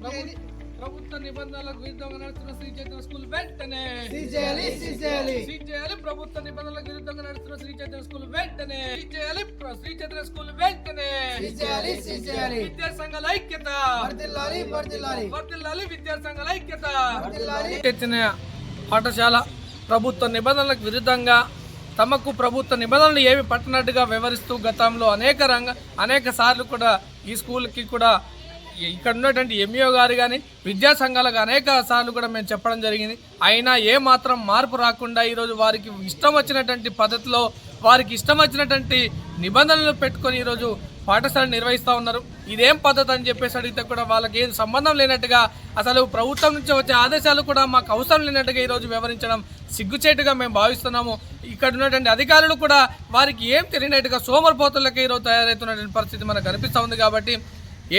ప్రభుత్వ నిబంధనలకు విరుద్ధంగా నడుస్తున్న శ్రీ చైతన్య స్కూల్ వెంటనే సీజ్ చేయాలి. ప్రభుత్వ నిబంధనలకు విరుద్ధంగా నడుస్తున్న శ్రీ చైతన్య స్కూల్ వెంటనే శ్రీ చైతన్య స్కూల్ వెంటనే సీజ్ చేయాలి. విద్యాసంఘాల ఐక్యత వర్ధిల్లాలి. విద్యాసంఘాల ఐక్యత చైతన్య పాఠశాల ప్రభుత్వ నిబంధనలకు విరుద్ధంగా తమకు ప్రభుత్వ నిబంధనలు ఏమి పట్టినట్టుగా వివరిస్తూ గతంలో అనేక సార్లు కూడా ఈ స్కూల్కి కూడా ఇక్కడ ఉన్నటువంటి ఎంఈఓ గారు కానీ విద్యా సంఘాలకు అనేక సార్లు కూడా మేము చెప్పడం జరిగింది. అయినా ఏమాత్రం మార్పు రాకుండా ఈరోజు వారికి ఇష్టం వచ్చినటువంటి పద్ధతిలో వారికి ఇష్టం వచ్చినటువంటి నిబంధనలు పెట్టుకొని ఈరోజు పాఠశాల నిర్వహిస్తూ ఉన్నారు. ఇదేం పద్ధతి అని చెప్పేసి అడిగితే కూడా వాళ్ళకి ఏం సంబంధం లేనట్టుగా, అసలు ప్రభుత్వం నుంచి వచ్చే ఆదేశాలు కూడా మాకు అవసరం లేనట్టుగా ఈరోజు వివరించడం సిగ్గుచేటుగా మేము భావిస్తున్నాము. ఇక్కడ ఉన్నటువంటి అధికారులు కూడా వారికి ఏం తెలియనట్టుగా సోమరిపోతులకి ఈరోజు తయారవుతున్నటువంటి పరిస్థితి మనకు కనిపిస్తూ ఉంది. కాబట్టి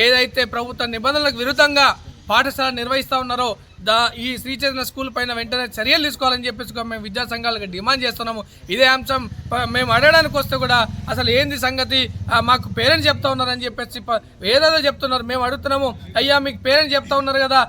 ఏదైతే ప్రభుత్వ నిబంధనలకు విరుద్ధంగా పాఠశాల నిర్వహిస్తూ ఉన్నారో ఈ శ్రీ చైతన్య స్కూల్ పైన వెంటనే చర్యలు తీసుకోవాలని చెప్పేసి మేము విద్యా సంఘాలకు డిమాండ్ చేస్తున్నాము. ఇదే అంశం మేము అడగడానికి వస్తే కూడా అసలు ఏంది సంగతి, మాకు పేరెంట్స్ చెప్తా ఉన్నారని చెప్పేసి ఏదేదో చెప్తున్నారు. మేము అడుగుతున్నాము, అయ్యా మీకు పేరెంట్స్ చెప్తా ఉన్నారు కదా,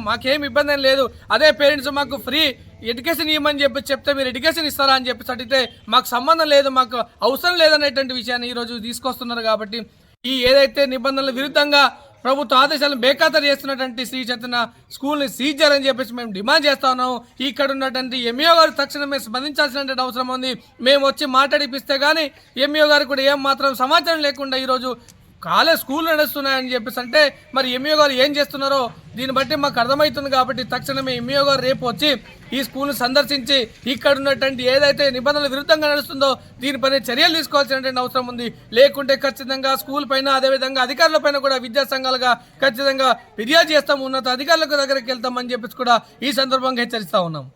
మాకేం ఇబ్బంది ఏం లేదు, అదే పేరెంట్స్ మాకు ఫ్రీ ఎడ్యుకేషన్ ఇవ్వమని చెప్తే మీరు ఎడ్యుకేషన్ ఇస్తారా అని చెప్పేసి అడిగితే మాకు సంబంధం లేదు, మాకు అవసరం లేదనేటువంటి విషయాన్ని ఈరోజు తీసుకొస్తున్నారు. కాబట్టి ఈ ఏదైతే నిబంధనల విరుద్ధంగా ప్రభుత్వ ఆదేశాలను బేఖాతరు చేస్తున్నటువంటి శ్రీ చైతన్య స్కూల్ని సీజ్ చేయాలని చెప్పేసి మేము డిమాండ్ చేస్తా ఉన్నాము. ఇక్కడ ఉన్నటువంటి ఎంఈఓ గారు తక్షణమే స్పందించాల్సినటువంటి అవసరం ఉంది. మేము వచ్చి మాట్లాడిపిస్తే కానీ ఎంఈఓ గారు కూడా ఏం మాత్రం సమాచారం లేకుండా ఈరోజు స్కూల్ నడుస్తున్నాయని చెప్పేసి అంటే మరి ఎంఈఓ గారు ఏం చేస్తున్నారో దీన్ని బట్టి మాకు అర్థమవుతుంది. కాబట్టి తక్షణమే ఎంఈఓ గారు రేపు వచ్చి ఈ స్కూల్ను సందర్శించి ఇక్కడ ఉన్నటువంటి ఏదైతే నిబంధనల విరుద్ధంగా నడుస్తుందో దీనిపైన చర్యలు తీసుకోవాల్సినటువంటి అవసరం ఉంది. లేకుంటే ఖచ్చితంగా స్కూల్ పైన అదేవిధంగా అధికారుల పైన కూడా విద్యా సంఘాలుగా ఖచ్చితంగా ఫిర్యాదు చేస్తాము, ఉన్నత అధికారుల దగ్గరికి వెళ్తామని చెప్పేసి కూడా ఈ సందర్భంగా హెచ్చరిస్తా ఉన్నాం.